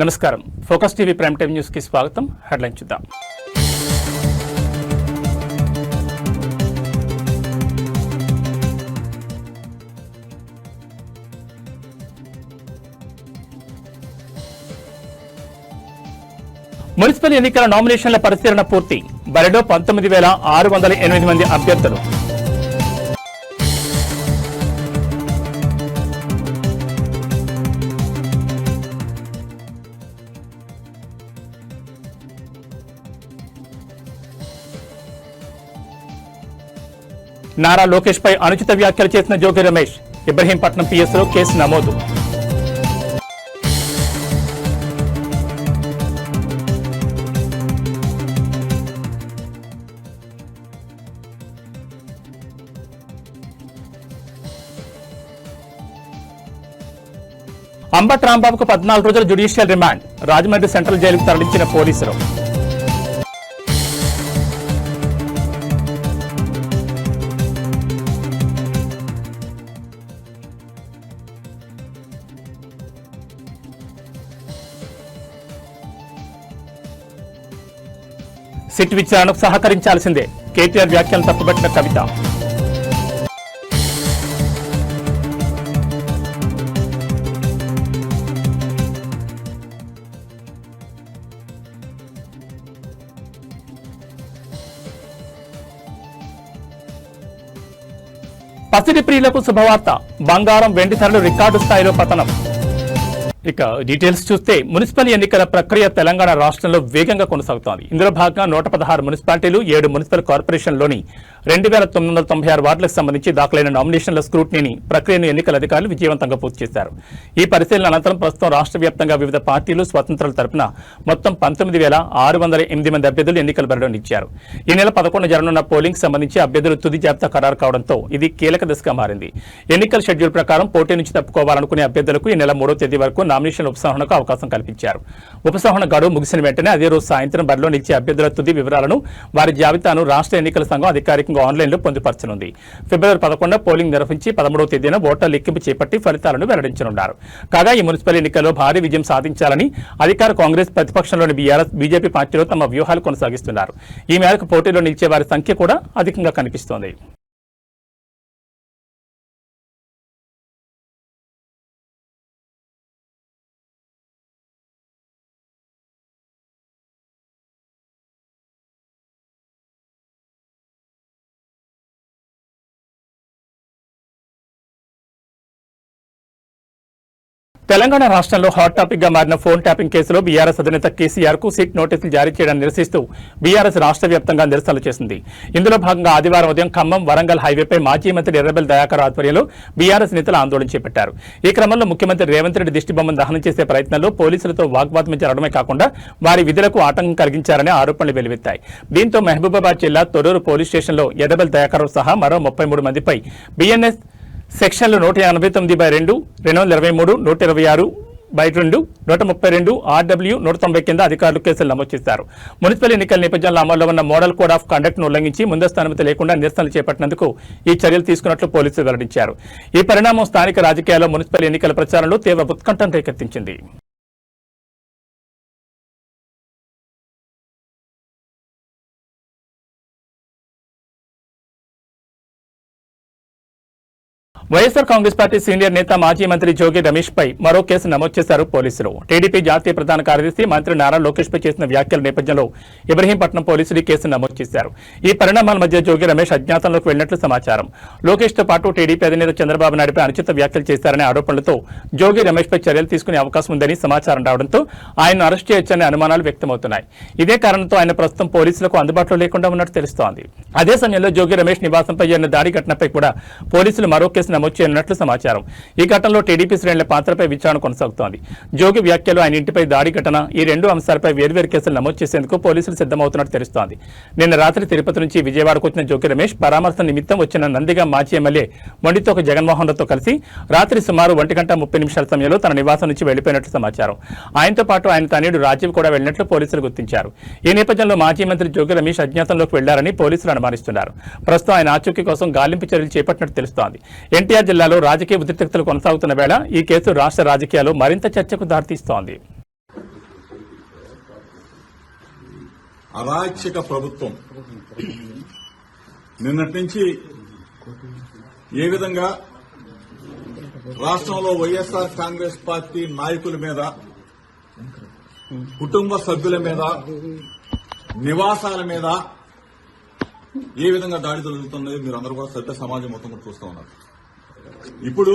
నమస్కారం. Focus TV prime time news కి స్వాగతం. హెడ్లైన్ చూద్దాం. మున్సిపల్ ఎన్నికల నామినేషన్ల పరిశీలన పూర్తి. బరిలో 19,608 మంది అభ్యర్థులు. నారా లోకేష్ పై అనుచిత వ్యాఖ్యలు చేసిన జోగి రమేష్. ఇబ్రహీంపట్నం పిఎస్లో కేసు నమోదు. అంబట్ రాంబాబుకు 14 రోజుల జ్యుడిషియల్ రిమాండ్. రాజమండ్రి సెంట్రల్ జైలుకు తరలించిన పోలీసులు. సిట్ విచారణకు సహకరించాల్సిందే. కేటీఆర్ వ్యాఖ్యలను తప్పుబట్టిన కవిత. పసిడి ప్రియులకు శుభవార్త. బంగారం, వెండి ధరలు రికార్డు స్థాయిలో పతనం. ఇక డీటెయిల్స్ చూస్తే మున్సిపల్ ఎన్నికల ప్రక్రియ తెలంగాణ రాష్ట్రంలో వేగంగా కొనసాగుతోంది. ఇందులో భాగంగా 116 మున్సిపాలిటీలు, 7 మున్సిపల్ కార్పొరేషన్లోని 2,996 వార్డులకు సంబంధించి దాఖలైన నామినేషన్ల స్క్రూటినీ ప్రక్రియను ఎన్నికల అధికారులు విజయవంతంగా పూర్తి చేశారు. ఈ పరిశీలన అనంతరం ప్రస్తుతం రాష్ట్ర వ్యాప్తంగా వివిధ పార్టీలు, స్వతంత్రుల తరపున మొత్తం 19,608 మంది అభ్యర్థులు ఎన్నికల బరిలో నిలిచారు. ఈ నెల 11 జరగనున్న పోలింగ్ సంబంధించి అభ్యర్థులు తుది జాబితా ఖరారు కావడంతో ఇది కీలక దశగా మారింది. ఎన్నికల షెడ్యూల్ ప్రకారం పోటీ నుంచి తప్పుకోవాలనుకునే అభ్యర్థులకు ఈ నెల 3వ తేదీ వరకు నామినేషన్ల ఉపసంహరణకు అవకాశం కల్పించారు. ఉపసంహరణ గడువు ముగిసిన వెంటనే అదే రోజు సాయంత్రం బరిలో నిలిచే అభ్యర్థుల తుది వివరాలను, వారి జాబితాను రాష్ట్ర ఎన్నికల సంఘం అధికారికంగా ఆన్లైన్లో పొందుపరచనుంది. ఫిబ్రవరి 11 పోలింగ్ నిర్వహించి 13వ తేదీన ఓట్ల లెక్కింపు చేపట్టి ఫలితాలను వెల్లడించనున్నారు. కాగా ఈ మున్సిపల్ ఎన్నికల్లో భారీ విజయం సాధించాలని అధికార కాంగ్రెస్, ప్రతిపక్షంలోని బీఆర్ఎస్, బీజేపీ పార్టీలు తమ వ్యూహాలు కొనసాగిస్తున్నారు. ఈ మేరకు పోటీలో నిలిచే వారి సంఖ్య కూడా అధికంగా కనిపిస్తోంది. తెలంగాణ రాష్ట్రంలో హాట్ టాపిక్ గా మారిన ఫోన్ ట్యాపింగ్ కేసులో బీఆర్ఎస్ అధినేత కేసీఆర్ కు సిట్ నోటీసులు జారీ చేయడాన్ని నిరసిస్తూ బీఆర్ఎస్ రాష్ట్ర వ్యాప్తంగా నిరసనలు చేసింది. ఇందులో భాగంగా ఆదివారం ఉదయం ఖమ్మం, వరంగల్ హైవేపై మాజీ మంత్రి ఎర్రబెల్లి దయాకర్ ఆధ్వర్యంలో బీఆర్ఎస్ నేతలు ఆందోళన చేపట్టారు. ఈ క్రమంలో ముఖ్యమంత్రి రేవంత్ రెడ్డి దిష్టిబొమ్మను దహనం చేసే ప్రయత్నంలో పోలీసులతో వాగ్వాదం జరగడమే కాకుండా వారి విధులకు ఆటంకం కలిగించారనే ఆరోపణలు వెలువెత్తాయి. దీంతో మహబూబాబాద్ జిల్లా తొర్రూరు పోలీస్ స్టేషన్లో ఎర్రబెల్లి దయాకర్ సహా మరో 33 మందిపై బీఎన్ఎస్ సెక్షన్లు 189/2, 223, 126/2, 132, RW 190 కింద అధికారులు కేసులు నమోదు చేశారు. మున్సిపల్ ఎన్నికల నేపథ్యంలో అమల్లో ఉన్న మోడల్ కోడ్ ఆఫ్ కండక్ట్ ను ఉల్లంఘించి ముందస్తు అనుమతి లేకుండా నిరసనలు చేపట్టినందుకు ఈ చర్యలు తీసుకున్నట్లు పోలీసులు వెల్లడించారు. ఈ పరిణామం స్థానిక రాజకీయాల్లో మున్సిపల్ ఎన్నికల ప్రచారంలో తీవ్ర ఉత్కంఠను రేకెత్తించింది. వైఎస్ఆర్ కాంగ్రెస్ పార్టీ సీనియర్ నేత, మాజీ మంత్రి జోగి రమేష్ పై మరో కేసు నమోదు చేశారు పోలీసులు. టీడీపీ జాతీయ ప్రధాన కార్యదర్శి మంత్రి నారా లోకేష్ పై చేసిన వ్యాఖ్యల నేపథ్యంలో ఇబ్రహీంపట్నం పోలీసులు ఈ కేసు నమోదు చేశారు. ఈ పరిణామాల మధ్య జోగి రమేష్ అజ్ఞాతంలోకి వెళ్లినట్లు సమాచారం. లోకేష్ తో పాటు టీడీపీ అధినేత చంద్రబాబు నాయుడుపై అనుచిత వ్యాఖ్యలు చేశారనే ఆరోపణలతో జోగి రమేష్ పై చర్యలు తీసుకునే అవకాశం ఉందని సమాచారం రావడంతో ఆయన్ను అరెస్ట్ చేయొచ్చనే అనుమానాలు వ్యక్తమవుతున్నాయి. ఇదే కారణంతో ఆయన ప్రస్తుతం పోలీసులకు అందుబాటులో లేకుండా ఉన్నట్టు తెలుస్తోంది. అదే సమయంలో జోగి రమేష్ నివాసంపై జరిగిన దాడి ఘటనపై కూడా పోలీసులు మరో కేసు నమోదు చేయనున్నట్లు సమాచారం. ఈ ఘటనలో టీడీపీ శ్రేణుల పాత్రపై విచారణ కొనసాగుతోంది. జోగి వ్యాఖ్యలు, ఆయన ఇంటిపై దాడి ఘటన, ఈ 2 అంశాలపై వేర్వేరు కేసులు నమోదు చేసేందుకు పోలీసులు సిద్ధమవుతున్నట్టు తెలుస్తోంది. నిన్న రాత్రి తిరుపతి నుంచి విజయవాడకు వచ్చిన జోగి రమేష్ పరామర్శ నిమిత్తం వచ్చిన నందిగాం మాజీ ఎమ్మెల్యే మొండితోక జగన్మోహన్ రావుతో కలిసి రాత్రి సుమారు 1:30 సమయంలో తన నివాసం నుంచి వెళ్లిపోయినట్లు సమాచారం. ఆయనతో పాటు ఆయన తనయుడు రాజీవ్ కూడా వెళ్లినట్లు పోలీసులు గుర్తించారు. ఈ నేపథ్యంలో మాజీ మంత్రి జోగి రమేష్ అజ్ఞాతంలోకి వెళ్లారని పోలీసులు అనుమానిస్తున్నారు. ప్రస్తుతం ఆయన ఆచూకీ కోసం గాలింపు చర్యలు చేపట్టినట్టు తెలుస్తోంది. ఎన్టీఆర్ జిల్లాలో రాజకీయ ఉద్రిక్తతలు కొనసాగుతున్న వేళ ఈ కేసు రాష్ట్ర రాజకీయాల్లో మరింత చర్చకు దారితీస్తోంది. అరాచక ప్రభుత్వం నిన్నటి నుంచి ఏ విధంగా రాష్ట్రంలో వైఎస్ఆర్ కాంగ్రెస్ పార్టీ నాయకుల మీద, కుటుంబ సభ్యుల మీద, నివాసాల మీద ఏ విధంగా దాడి జరుగుతున్నాయో మీరు అందరూ కూడా సభ్య సమాజం మొత్తం కూడా చూస్తూ ఉన్నారు. ఇప్పుడు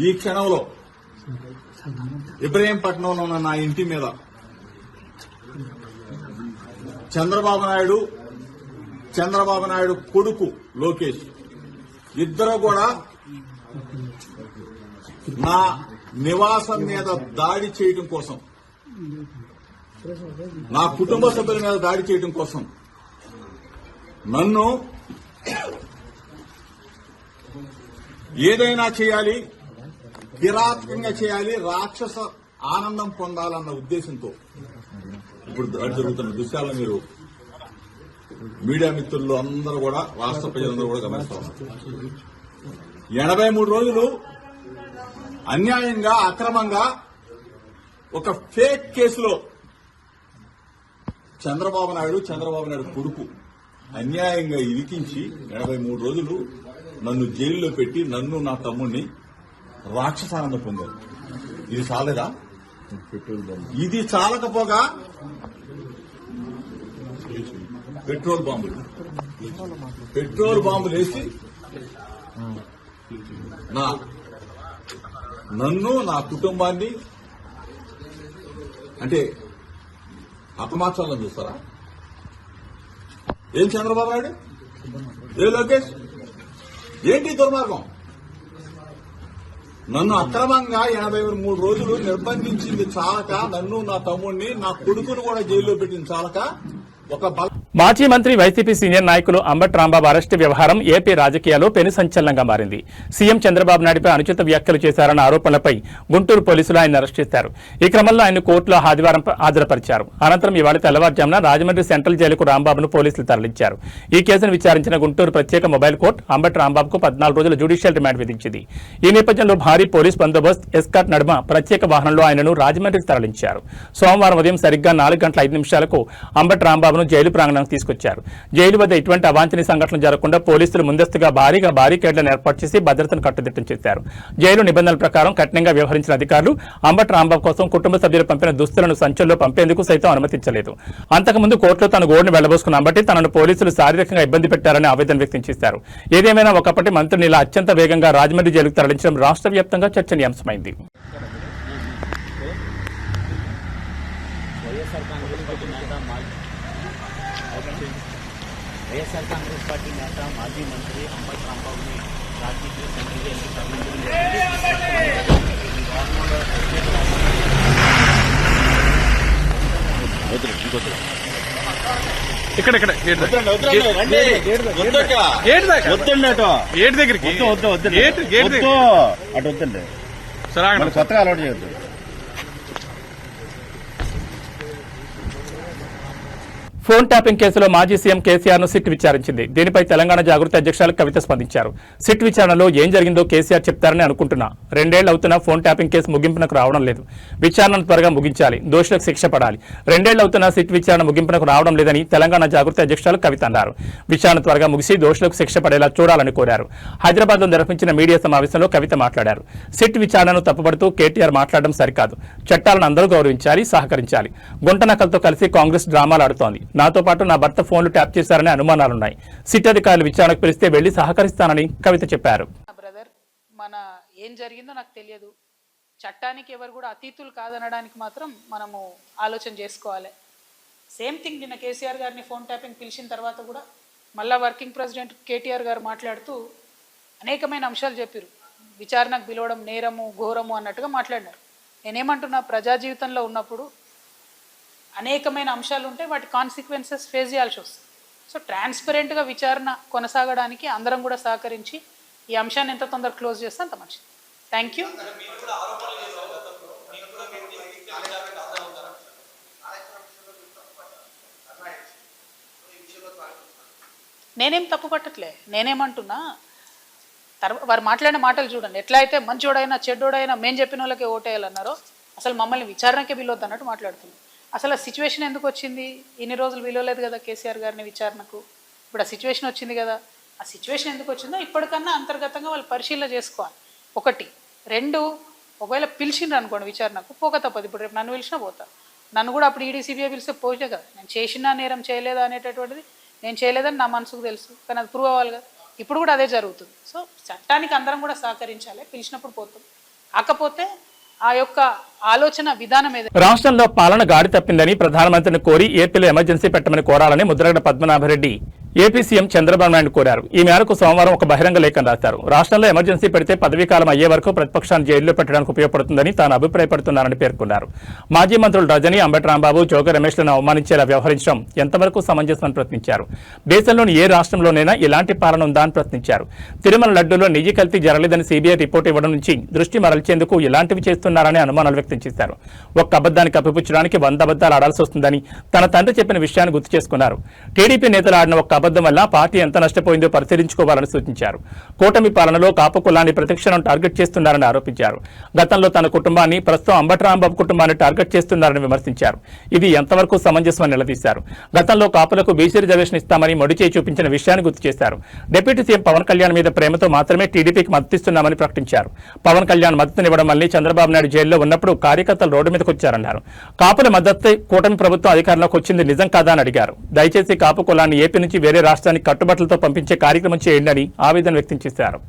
ఈ క్షణంలో ఇబ్రహీంపట్నంలో ఉన్న నా ఇంటి మీద చంద్రబాబు నాయుడు కొడుకు లోకేష్ ఇద్దరు కూడా నా నివాసం మీద దాడి చేయడం కోసం, నా కుటుంబ సభ్యుల మీద దాడి చేయడం కోసం నన్ను ఏదైనా చేయాలి, కిరాతకంగా చేయాలి, రాక్షస ఆనందం పొందాలన్న ఉద్దేశంతో ఇప్పుడు దాడి జరుగుతున్న దృశ్యాలను మీరు మీడియా మిత్రులు అందరూ కూడా, రాష్ట్ర ప్రజలందరూ కూడా గమనిస్తా ఉన్నారు. 83 రోజులు అన్యాయంగా, అక్రమంగా ఒక ఫేక్ కేసులో చంద్రబాబు నాయుడు కొడుకు అన్యాయంగా ఇరికించి 83 రోజులు నన్ను జైల్లో పెట్టి నన్ను నా తమ్ముడిని రాక్షసానందం పొందారు. ఇది చాలేదా? ఇది చాలకపోగా పెట్రోల్ బాంబులు వేసి నన్ను, నా కుటుంబాన్ని అంటే హతమార్చాలని చూస్తారా? ఏం చంద్రబాబు నాయుడు, ఏ లోకేష్, ఏంటి దుర్మార్గం? నన్ను అక్రమంగా 83 రోజులు నిర్బంధించింది చాలక, నన్ను, నా తమ్ముడిని, నా కొడుకును కూడా జైల్లో పెట్టింది చాలక ఒక మాజీ మంత్రి వైసీపీ సీనియర్ నాయకులు అంబటి రాంబాబు అరెస్టు వ్యవహారం ఏపీ రాజకీయాల్లో పెను సంచలనంగా మారింది. సీఎం చంద్రబాబు నాయుడుపై అనుచిత వ్యాఖ్యలు చేశారన్న ఆరోపణలపై గుంటూరు పోలీసులు ఆయన అరెస్ట్ చేశారు. ఈ క్రమంలో ఆయన కోర్టులో ఆదివారం హాజరుపరిచారు. అనంతరం ఇవాళ తెల్లవారుజామున రాజమండ్రి సెంట్రల్ జైలుకు రాంబాబును పోలీసులు తరలించారు. ఈ కేసును విచారించిన గుంటూరు ప్రత్యేక మొబైల్ కోర్టు అంబటి రాంబాబుకు 14 రోజుల జ్యుడిషియల్ రిమాండ్ విధించింది. ఈ నేపథ్యంలో భారీ పోలీస్ బందోబస్తు, ఎస్కార్ట్ నడుమ ప్రత్యేక వాహనంలో ఆయనను రాజమండ్రికి తరలించారు. సోమవారం ఉదయం సరిగ్గా 4:05 అంబటి రాంబాబును జైలు ప్రాంగణానికి తీసుకొచ్చారు. జైలు వద్ద ఇటువంటి అవాంఛనీయ సంఘటనలు జరగకుండా పోలీసులు ముందస్తుగా భారీగా బారికేడ్లను ఏర్పాటు చేసి భద్రతను కట్టుదిట్టం చేశారు. జైలు నిబంధనల ప్రకారం కఠినంగా వ్యవహరించిన అధికారులు అంబటి రాంబాబు కోసం కుటుంబ సభ్యులు పంపిన దుస్తులను సంచుల్లో పంపేందుకు సైతం అనుమతించలేదు. అంతకుముందు కోర్టులో తన గోడును వెళ్లబోసుకున్న అంబటి తనను పోలీసులు శారీరకంగా ఇబ్బంది పెట్టారని ఆవేదన వ్యక్తం చేశారు. ఏదేమైనా ఒకప్పటి మంత్రిని ఇలా అత్యంత వేగంగా రాజమండ్రి జైలుకు తరలించడం రాష్ట్ర వ్యాప్తంగా చర్చనీయాంశమైంది. వైఎస్ఆర్ కాంగ్రెస్ పార్టీ నేత, మాజీ మంత్రి అంబటి రాంబాబుని రాజకీయ సెంట్రల్ జైలుకి తరలించడం కొత్తగా అలవాటు చేయొద్దు. ఫోన్ ట్యాపింగ్ కేసులో మాజీ సీఎం కేసీఆర్ ను సిట్ విచారించింది. దీనిపై తెలంగాణ జాగృతి అధ్యక్షులు కవిత స్పందించారు. సిట్ విచారణలో ఏం జరిగిందో కేసీఆర్ చెప్తారని అనుకుంటున్నా. 2 ఏళ్లు అవుతున్నా ఫోన్ ట్యాపింగ్ కేసు ముగింపునకు రావడం లేదు. విచారణను త్వరగా ముగించాలి, దోషులకు శిక్ష పడాలి. 2 ఏళ్లు అవుతున్నా సిట్ విచారణ ముగింపునకు రావడం లేదని తెలంగాణ జాగృతి అధ్యక్షులు కవిత అన్నారు. విచారణ త్వరగా ముగిసి దోషులకు శిక్ష పడేలా చూడాలని కోరారు. హైదరాబాద్ లో నిర్వహించిన మీడియా సమావేశంలో కవిత మాట్లాడారు. సిట్ విచారణను తప్పుపడుతూ కేటీఆర్ మాట్లాడడం సరికాదు. చట్టాలను అందరూ గౌరవించాలి, సహకరించాలి. గుంట నకలతో కలిసి కాంగ్రెస్ డ్రామాలు ఆడుతోంది. నాతో పాటు నా భర్త ఫోన్లు ట్యాప్ చేశారనే అనుమానాలున్నాయి. సిట్ అధికారులు విచారణకు పిలిస్తే వెళ్లి సహకరిస్తానని కవిత చెప్పారు. బ్రదర్, మన ఏం జరిగిందో నాకు తెలియదు. చట్టానికి ఎవరు కూడా అతీతులు కాదనడానికి మాత్రం మనము ఆలోచన చేసుకోవాలి. సేమ్ థింగ్ నిన్న కేసీఆర్ గారిని ఫోన్ ట్యాపింగ్ పిలిచిన తర్వాత కూడా మళ్ళా వర్కింగ్ ప్రెసిడెంట్ కేటీఆర్ గారు మాట్లాడుతూ అనేకమైన అంశాలు చెప్పారు. విచారణకు పిలవడం నేరము, ఘోరము అన్నట్టుగా మాట్లాడినారు. నేనేమంటున్నా, ప్రజా జీవితంలో ఉన్నప్పుడు అనేకమైన అంశాలు ఉంటాయి, వాటి కాన్సిక్వెన్సెస్ ఫేస్ చేయాల్సి వస్తుంది. సో ట్రాన్స్పరెంట్గా విచారణ కొనసాగడానికి అందరం కూడా సహకరించి ఈ అంశాన్ని ఎంత తొందరగా క్లోజ్ చేస్తే అంత మంచిది. Thank you. నేనేం తప్పు పట్టట్లే. నేనేమంటున్నా, వారు మాట్లాడిన మాటలు చూడండి. ఎట్లా అయితే మంచోడైనా చెడ్డోడైనా మేము చెప్పిన వాళ్ళకే ఓటేయాలన్నారో, అసలు మమ్మల్ని విచారణకే పిలవద్దు అన్నట్టు మాట్లాడుతున్నాం. అసలు ఆ సిచ్యువేషన్ ఎందుకు వచ్చింది? ఇన్ని రోజులు విలువలేదు కదా కేసీఆర్ గారిని విచారణకు. ఇప్పుడు ఆ సిచ్యువేషన్ వచ్చింది కదా, ఆ సిచ్యువేషన్ ఎందుకు వచ్చిందో ఇప్పటికన్నా అంతర్గతంగా వాళ్ళు పరిశీలన చేసుకోవాలి. ఒకటి. రెండు, ఒకవేళ పిలిచిండ్రు అనుకోండి విచారణకు, పోక తప్పదు. ఇప్పుడు రేపు నన్ను పిలిచినా పోతా. నన్ను కూడా అప్పుడు ఈడీ సిబిఐ పిలిస్తే పోతే కదా, నేను చేసినా నేరం చేయలేదా అనేటటువంటిది నేను చేయలేదని నా మనసుకు తెలుసు, కానీ అది ప్రూవ్ అవ్వాలి కదా. ఇప్పుడు కూడా అదే జరుగుతుంది. సో చట్టానికి అందరం కూడా సహకరించాలి, పిలిచినప్పుడు పోతాం. కాకపోతే ఆ యొక్క ఆలోచన విధానం ఏదైతే రాష్ట్రంలో పాలన గాడి తప్పిందని ప్రధానమంత్రిని కోరి ఏపీలో ఎమర్జెన్సీ పెట్టమని కోరాలని ముద్రగడ పద్మనాభరెడ్డి ఏపీ సీఎం చంద్రబాబు నాయుడు కోరారు. ఈ మేరకు సోమవారం ఒక బహిరంగ లేఖను రాశారు. రాష్ట్రంలో ఎమర్జెన్సీ పెడితే పదవీకాలం అయ్యే వరకు ప్రతిపక్షాన్ని జైల్లో పెట్టడానికి ఉపయోగపడుతుందని తాను అభిప్రాయపడుతున్నారని పేర్కొన్నారు. మాజీ మంత్రులు రజనీ, అంబటి రాంబాబు, జోగి రమేష్లను అవమానించేలా వ్యవహరించడం ఎంతవరకు సమంజసమని ప్రశ్నించారు. దేశంలోని ఏ రాష్ట్రంలోనైనా ఇలాంటి పాలన ఉందా అని ప్రశ్నించారు. తిరుమల లడ్డూలో నిజి కల్తీ జరగలేదని సీబీఐ రిపోర్టు ఇవ్వడం నుంచి దృష్టి మరల్చేందుకు ఇలాంటివి చేస్తున్నారని అనుమానాలు వ్యక్తం చేశారు. ఒక్క అబద్దాన్ని కప్పిపుచ్చడానికి 100 అబద్దాలు ఆడాల్సి వస్తుందని తన తండ్రి చెప్పిన విషయాన్ని గుర్తు చేసుకున్నారు. టీడీపీ నేతలు ఆడిన ఒక్క అబద్ధం వల్ల పార్టీ ఎంత నష్టపోయిందో పరిశీలించుకోవాలని సూచించారు. కూటమి పాలనలో కాపు కులాన్ని ప్రతిక్షణం టార్గెట్ చేస్తున్నారని ఆరోపించారు. గతంలో తన కుటుంబాన్ని, ప్రస్తుతం అంబటి రాంబాబు కుటుంబాన్ని టార్గెట్ చేస్తున్నారని విమర్శించారు. ఇది ఎంతవరకు సమంజసమని నిలదీశారు. గతంలో కాపులకు బీసీ రిజర్వేషన్ ఇస్తామని మొడిచేయి చూపించిన విషయాన్ని గుర్తు చేశారు. డిప్యూటీ సీఎం పవన్ కళ్యాణ్ మీద ప్రేమతో మాత్రమే టీడీపీకి మద్దతిస్తున్నామని ప్రకటించారు. పవన్ కళ్యాణ్ మద్దతునివ్వడం వల్లే చంద్రబాబు నాయుడు జైల్లో ఉన్నప్పుడు కార్యకర్తలు రోడ్డు మీదకి వచ్చారన్నారు. కాపుల మద్దతు కూటమి ప్రభుత్వం అధికారంలోకి వచ్చింది నిజం కాదా అని అడిగారు. దయచేసి కాపు కులాన్ని ఏపీ నుంచి వేరే రాష్ట్రానికి కట్టుబట్టలతో పంపించే కార్యక్రమం చేయండి అని ఆవేదన వ్యక్తం చేశారు.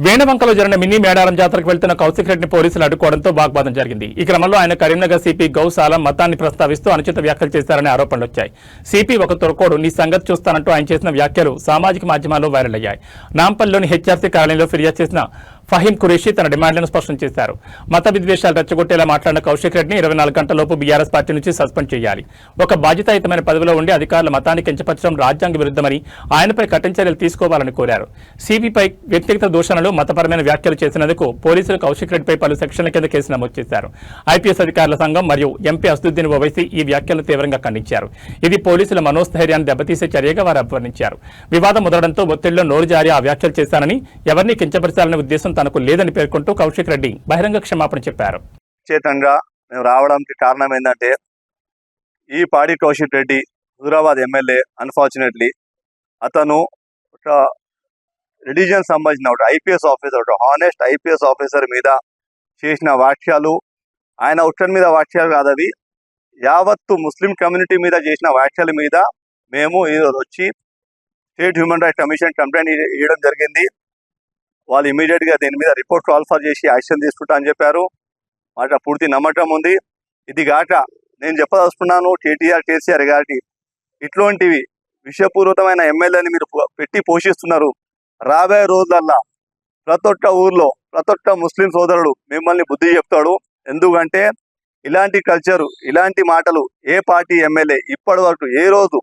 వేణవంకలో జరిగిన మినీ మేడారం జాతరకు వెళ్తున్న కౌశిక్ రెడ్డిని పోలీసులు అడ్డుకోవడంతో వాగ్వాదం జరిగింది. ఈ క్రమంలో ఆయన కరీంనగర్ సిపి గౌసాలం మతాన్ని ప్రస్తావిస్తూ అనుచిత వ్యాఖ్యలు చేశారనే ఆరోపణలు వచ్చాయి. సిపి ఒక తొరకోడు నీ సంగతి చూస్తానంటూ ఆయన చేసిన వ్యాఖ్యలు సామాజిక మాధ్యమాల్లో వైరల్ అయ్యాయి. నాంపల్లిలోని హెచ్ఆర్సీ కార్యాలయంలో ఫిర్యాదు చేసిన ఫహీం ఖురేషీ తన డిమాండ్లను స్పష్టం చేశారు. మత విద్వేషాలు రెచ్చగొట్టేలా మాట్లాడిన కౌశిక్ రెడ్డిని 24 గంటలలోపు బీఆర్ఎస్ పార్టీ నుంచి సస్పెండ్ చేయాలి. ఒక బాధ్యతాయుతమైన పదవిలో ఉండి అధికారుల మతాన్ని కించపరచడం రాజ్యాంగ విరుద్ధమని, ఆయనపై కఠిన చర్యలు తీసుకోవాలని కోరారు. సిపిపై వ్యక్తిగత దూషణలు, మతపరమైన వ్యాఖ్యలు చేసినందుకు పోలీసులు కౌశిక్ రెడ్డిపై పలు సెక్షన్ల కింద కేసు నమోదు చేశారు. ఐపీఎస్ అధికారుల సంఘం మరియు ఎంపీ అసదుద్దీన్ ఓవైసీ ఈ వ్యాఖ్యలను తీవ్రంగా ఖండించారు. ఇది పోలీసుల మనోస్థైర్యాన్ని దెబ్బతీసే చర్యగా వారు అభివర్ణించారు. వివాదం ముదరడంతో ఒత్తిడిలో నోరు జారి ఆ వ్యాఖ్యలు చేశానని, ఎవరిని కించపరచాలనే ఉద్దేశం తనకు లేదని పేర్కొంటూ కౌశిక్ రెడ్డి బహిరంగ క్షమాపణ చెప్పారు. చేతంగా మేము రావడానికి కారణం ఏంటంటే, ఈ పాడి కౌశిక్ రెడ్డి హుజురాబాద్ ఎమ్మెల్యే, అన్ఫార్చునేట్లీ అతను ఒక రిలీజియన్ సంబంధించిన ఒక ఐపీఎస్ ఆఫీసర్, ఒక హానెస్ట్ ఐపీఎస్ ఆఫీసర్ మీద చేసిన వ్యాఖ్యలు, ఆయన ఉత్తర్ మీద వ్యాఖ్యలు కాదు అవి, యావత్తు ముస్లిం కమ్యూనిటీ మీద చేసిన వ్యాఖ్యల మీద మేము ఈరోజు వచ్చి state human rights commission complaint ఇవ్వడం జరిగింది. వాళ్ళు ఇమీడియట్గా దీని మీద రిపోర్ట్ కాల్ఫర్ చేసి యాక్షన్ తీసుకుంటా అని చెప్పారు. మాట పూర్తి నమ్మకం ఉంది. ఇది కాక నేను చెప్పదలుచుకున్నాను, కేసీఆర్ గారికి ఇట్లాంటివి విషపూరితమైన ఎమ్మెల్యేని మీరు పెట్టి పోషిస్తున్నారు. రాబోయే రోజులల్లా ప్రతి ఒక్క ఊర్లో ప్రతి ఒక్క ముస్లిం సోదరుడు మిమ్మల్ని బుద్ధి చెప్తాడు. ఎందుకంటే ఇలాంటి కల్చరు, ఇలాంటి మాటలు ఏ పార్టీ ఎమ్మెల్యే ఇప్పటి వరకు ఏ రోజు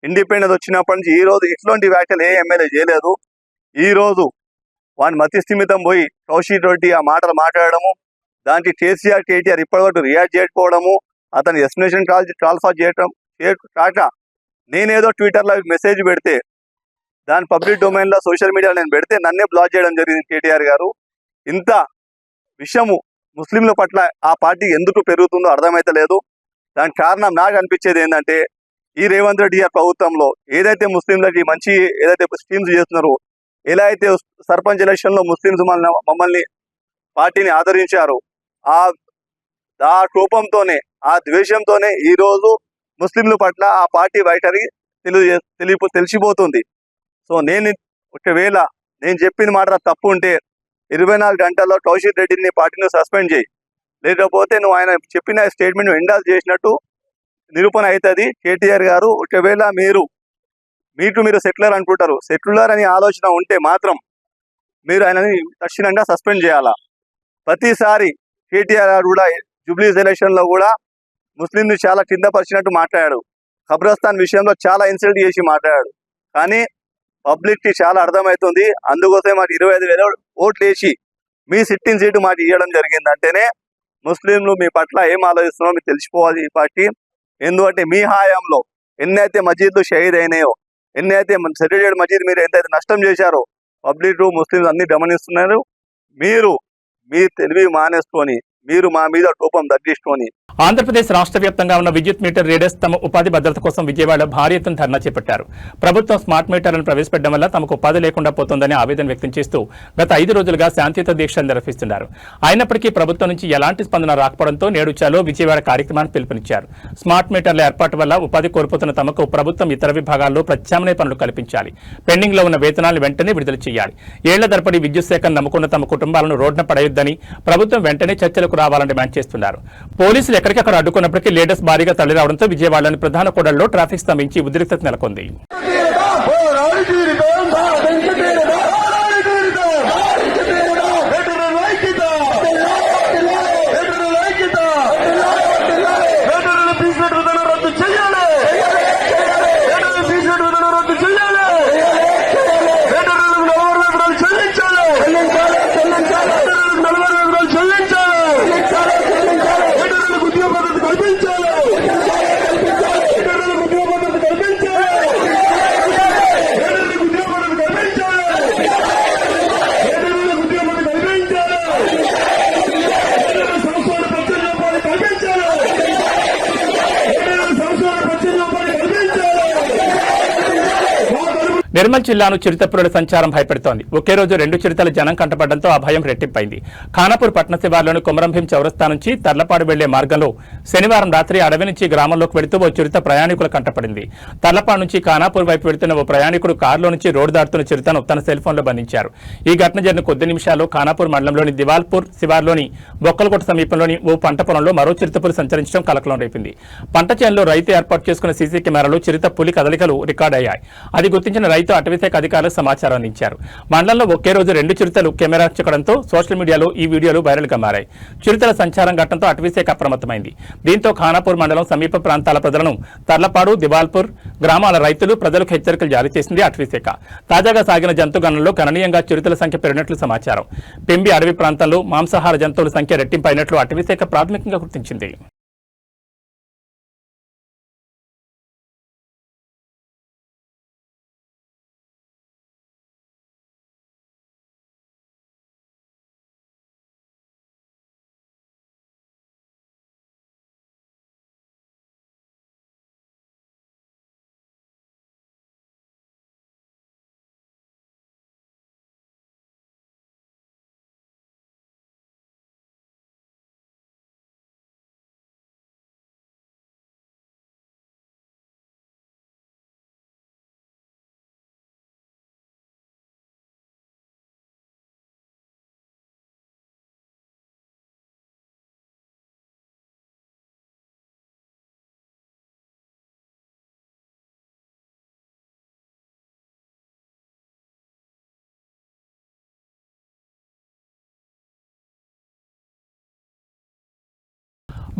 ఇండిపెండెన్స్ వచ్చినప్పటి నుంచి ఈ రోజు ఇట్లాంటి వ్యాఖ్యలు ఏ ఎమ్మెల్యే చేయలేదు. ఈ రోజు వాని మతి స్థిమితం పోయి కౌశిక్ రెడ్డి ఆ మాటలు మాట్లాడము, దానికి కేటీఆర్ ఇప్పటివరకు రియాక్ట్ చేయకపోవడము, అతని ఎక్స్ప్లెనేషన్ కాల్ఫర్ చేయటం కాక నేనేదో ట్విట్టర్లో మెసేజ్ పెడితే దాని పబ్లిక్ డొమైన్లో సోషల్ మీడియాలో నేను పెడితే నన్నే బ్లాక్ చేయడం జరిగింది కేటీఆర్ గారు. ఇంత విషయము ముస్లింల పట్ల ఆ పార్టీ ఎందుకు పెరుగుతుందో అర్థమైతలేదు. దానికి కారణం నాకు అనిపించేది ఏంటంటే, ఈ రేవంత్ రెడ్డి గారి ప్రభుత్వంలో ఏదైతే ముస్లింలకి మంచి ఏదైతే స్కీమ్స్ చేస్తున్నారో, ఎలా అయితే సర్పంచ్ ఎలక్షన్లో ముస్లింస్ మమ్మల్ని పార్టీని ఆదరించారు, ఆ కోపంతోనే ఆ ద్వేషంతోనే ఈరోజు ముస్లింల పట్ల ఆ పార్టీ వైఖరి తెలిసిపోతుంది. సో నేను ఒకవేళ నేను చెప్పిన మాట తప్పు ఉంటే 24 గంటల్లో కౌశిక్ రెడ్డిని పార్టీని సస్పెండ్ చేయి, లేకపోతే నువ్వు ఆయన చెప్పిన స్టేట్మెంట్ ఎండాల్స్ చేసినట్టు నిరూపణ అవుతుంది. కేటీఆర్ గారు ఒకవేళ మీరు సెటిలర్ అనుకుంటారు, సెటిలర్ అని ఆలోచన ఉంటే మాత్రం మీరు ఆయనని తక్షణంగా సస్పెండ్ చేయాలా. ప్రతిసారి కేటీఆర్ గారు కూడా జూబ్లీస్ ఎలక్షన్లో కూడా ముస్లింని చాలా కిందపరిచినట్టు మాట్లాడాడు. ఖబ్రస్థాన్ విషయంలో చాలా ఇన్సల్ట్ చేసి మాట్లాడాడు. కానీ పబ్లిక్కి చాలా అర్థమవుతుంది. అందుకోసం మాకు 25,000 ఓట్లు వేసి మీ సిట్టింగ్ సీటు మాకు ఇవ్వడం జరిగింది. అంటేనే ముస్లింలు మీ పట్ల ఏం ఆలోచిస్తున్నారో మీకు తెలిసిపోవాలి ఈ పార్టీ. ఎందుకంటే మీ హాయంలో ఎన్నైతే మసీదులు షహీద్ అయినాయో, ఎన్నైతే సెటిల్డ్ మసీద్ మీరు ఎంతైతే నష్టం చేశారో, పబ్లిక్ ముస్లింస్ అన్ని గమనిస్తున్నారు. మీరు మీ తెలివి మానేసుకొని మీరు మా మీద కోపం తగ్గించుకొని ఆంధ్రప్రదేశ్ రాష్ట్ర వ్యాప్తంగా ఉన్న విద్యుత్ మీటర్ రీడర్స్ తమ ఉపాధి భద్రత కోసం విజయవాడ భారీ ఎత్తున ధర్నా చేపట్టారు. ప్రభుత్వం స్మార్ట్ మీటర్లను ప్రవేశపెట్టడం వల్ల తమకు ఉపాధి లేకుండా పోతుందని ఆవేదన వ్యక్తం చేస్తూ గత 5 రోజులుగా శాంతియుత దీక్షలు నిర్వహిస్తున్నారు. అయినప్పటికీ ప్రభుత్వం నుంచి ఎలాంటి స్పందన రాకపోవడంతో నేడు చలో విజయవాడ కార్యక్రమాన్ని పిలుపునిచ్చారు. స్మార్ట్ మీటర్ల ఏర్పాటు వల్ల ఉపాధి కోల్పోతున్న తమకు ప్రభుత్వం ఇతర విభాగాల్లో ప్రత్యామ్నాయ పనులు కల్పించాలి. పెండింగ్ లో ఉన్న వేతనాలను వెంటనే విడుదల చేయాలి. ఏళ్ల తరబడి విద్యుత్ శాఖను నమ్ముకున్న తమ కుటుంబాలను రోడ్డున పడేయొద్దని ప్రభుత్వం వెంటనే చర్చలకు రావాలని డిమాండ్ చేస్తున్నారు. పోలీసులు ఎక్కడికక్కడ అడ్డుకున్నప్పటికీ లీడర్స్ భారీగా తరలిరావడంతో విజయవాడలోని ప్రధాన కూడళ్లలో ట్రాఫిక్ స్తంభించి ఉద్రిక్తత నెలకొంది. నిర్మల్ జిల్లాను చిరుతపురుల సంచారం భయపెడుతోంది. ఒకే రోజు 2 చిరుతల జనం కంటపడడంతో ఆ భయం రెట్టింపైంది. ఖానాపూర్ పట్టణ శివార్లోని కొమరంభీం చౌరస్తా నుంచి తర్లపాడు వెళ్లే మార్గంలో శనివారం రాత్రి అడవి నుంచి గ్రామంలోకి వెళుతూ ఓ చిరుత ప్రయాణికుల కంటపడింది. తర్లపాడు నుంచి ఖానాపూర్ వైపు వెళుతున్న ఓ ప్రయాణికుడు కారులో నుంచి రోడ్డు దాటుతున్న చిరుతను తన సెల్ ఫోన్లో బంధించారు. ఈ ఘటన జరిగిన కొద్ది నిమిషాల్లో ఖానాపూర్ మండలంలోని దివాల్పూర్ శివార్లోని బొక్కలకోట సమీపంలోని ఓ పంట పొలంలో మరో చిరుతపులి సంచరించడం కలకలం రేపింది. పంట చేనులో రైతు ఏర్పాటు చేసుకున్న సీసీ కెమెరాలో చిరుత పులి కదలికలు రికార్డయ్యాయి. అది గుర్తించిన రైతు అటవీశాఖ అధికారులకు సమాచారం అందించారు. మండలంలో ఒకే రోజు 2 చిరుతలు కెమెరా చిక్కడంతో సోషల్ మీడియాలో ఈ వీడియోలు వైరల్ గా మారాయి. చిరుతల సంచారం ఘటనతో అటవీశాఖ అప్రమత్తమైంది. దీంతో ఖానాపూర్ మండలం సమీప ప్రాంతాల ప్రజలను తర్లపాడు దివాల్పూర్ గ్రామాల రైతులు ప్రజలకు హెచ్చరికలు జారీ చేసింది అటవీశాఖ. తాజాగా సాగిన జంతు గణనలో గణనీయంగా చిరుతల సంఖ్య పెరిగినట్లు సమాచారం. పెంబి అడవి ప్రాంతంలో మాంసాహార జంతువుల సంఖ్య రెట్టింపైనట్లు అటవీశాఖ ప్రాథమికంగా గుర్తించింది.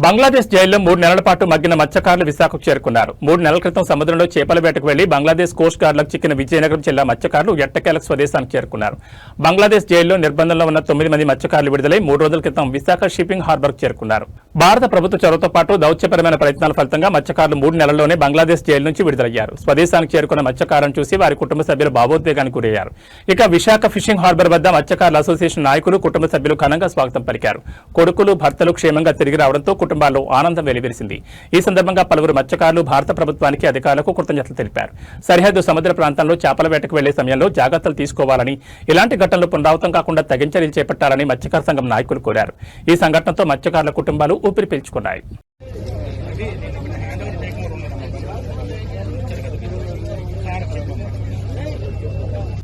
బంగ్లాదేశ్ జైల్లో 3 నెలల పాటు మగ్గిన మత్స్యకారులు విశాఖకు చేరుకున్నారు. 3 నెలల క్రితం సముద్రంలో చేపల వేటకు వెళ్లి బంగ్లాదేశ్ కోస్ట్ గార్డులకు చిక్కిన విజయనగరం జిల్లా మత్స్యకారులు ఎట్టకేలకు స్వదేశానికి చేరుకున్నారు. బంగ్లాదేశ్ జైల్లో నిర్బంధంలో ఉన్న 9 మంది మత్స్యకారులు విడుదలై 3 రోజుల క్రితం విశాఖ షిప్పింగ్ హార్బర్కు చేరుకున్నారు. భారత ప్రభుత్వ చొరవతో పాటు దౌత్యపరమైన ప్రయత్నాల ఫలితంగా మత్స్యకారులు 3 నెలల్లోనే బంగ్లాదేశ్ జైలు నుంచి విడుదలయ్యారు. స్వదేశానికి చేరుకున్న మత్స్యకారులను చూసి వారి కుటుంబ సభ్యులు భావోద్వేగానికి గురయ్యారు. ఇక విశాఖ ఫిషింగ్ హార్బర్ వద్ద మత్స్యకారుల అసోసియేషన్ నాయకులు కుటుంబ సభ్యులు ఘనంగా స్వాగతం పలికారు. కొడుకులు భర్తలు క్షేమంగా తిరిగి రావడంతో కుటుంబాల్లో ఆనందం వెలివిరిసింది. ఈ సందర్భంగా పలువురు మత్స్యకారులు భారత ప్రభుత్వానికి అధికారులకు కృతజ్ఞతలు తెలిపారు. సరిహద్దు సముద్ర ప్రాంతంలో చేపల వేటకు వెళ్లే సమయంలో జాగ్రత్తలు తీసుకోవాలని, ఇలాంటి ఘటనలు పునరావృతం కాకుండా తగిన చర్యలు చేపట్టాలని మత్స్యకార సంఘం నాయకులు కోరారు. ఈ సంఘటనతో మత్స్యకారుల కుటుంబాలు ఊపిరి పీల్చుకున్నాయి.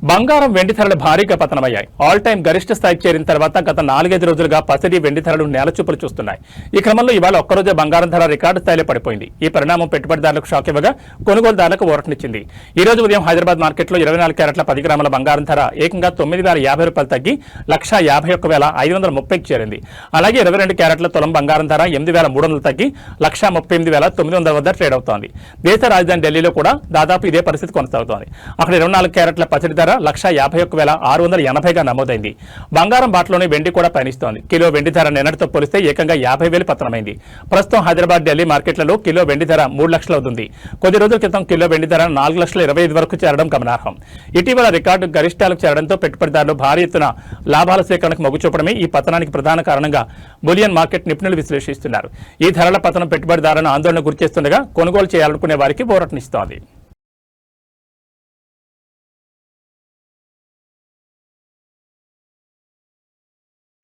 బంగారం వెండి ధరలు భారీగా పతనమయ్యాయి. ఆల్ టైం గరిష్ట స్థాయికి చేరిన తర్వాత గత 4-5 రోజులుగా పసిడి వెండి ధరలు నేలచూపులు చూస్తున్నాయి. ఈ క్రమంలో ఇవాళ ఒక్కరోజే బంగారం ధర రికార్డు స్థాయిలో పడిపోయింది. ఈ పరిణామం పెట్టుబడిదారులకు షాక్ ఇవ్వగా కొనుగోలుదారులకు ఊరటనిచ్చింది. ఈ రోజు ఉదయం హైదరాబాద్ మార్కెట్లో 24 క్యారెట్ల 10 గ్రాముల బంగారం ధర ఏకంగా 9,050 రూపాయలు తగ్గి 1,51,530కి చేరింది. అలాగే 22 క్యారెట్ల తులం బంగారం ధర 8,300 తగ్గి 1,38,900 వద్ద ట్రేడ్ అవుతోంది. దేశ రాజధాని ఢిల్లీలో కూడా దాదాపు ఇదే పరిస్థితి కొనసాగుతోంది. అక్కడ 24 క్యారెట్ల పసిడి ధర 1,51,680గా నమోదైంది. బంగారం బాటలోని వెండి కూడా పయనిస్తోంది. కిలో వెండి ధర నిన్నటితో పోలిస్తే ఏకంగా 50,000 పతనమైంది. ప్రస్తుతం హైదరాబాద్, ఢిల్లీ మార్కెట్లలో కిలో వెండి ధర 3 లక్షలు అవుతుంది. కొద్ది రోజుల క్రితం కిలో వెండి ధర 4,25,000 వరకు చేరడం గమనార్హం. ఇటీవల రికార్డు గరిష్టాలకు చేరడంతో పెట్టుబడిదారులు భారీ ఎత్తున లాభాల సేకరణకు మొగ్గు చూపడమే ఈ పతనానికి ప్రధాన కారణంగా బులియన్ మార్కెట్ నిపుణులు విశ్లేషిస్తున్నారు. ఈ ధరల పతనం పెట్టుబడిదారులను ఆందోళన గురిచేస్తుండగా కొనుగోలు చేయాలనుకునే వారికి ఊరటనిస్తోంది.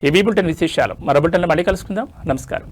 ఈ బులెటిన్ విశేషాలు మరో బులెటిన్లో మళ్ళీ కలుసుకుందాం. నమస్కారం.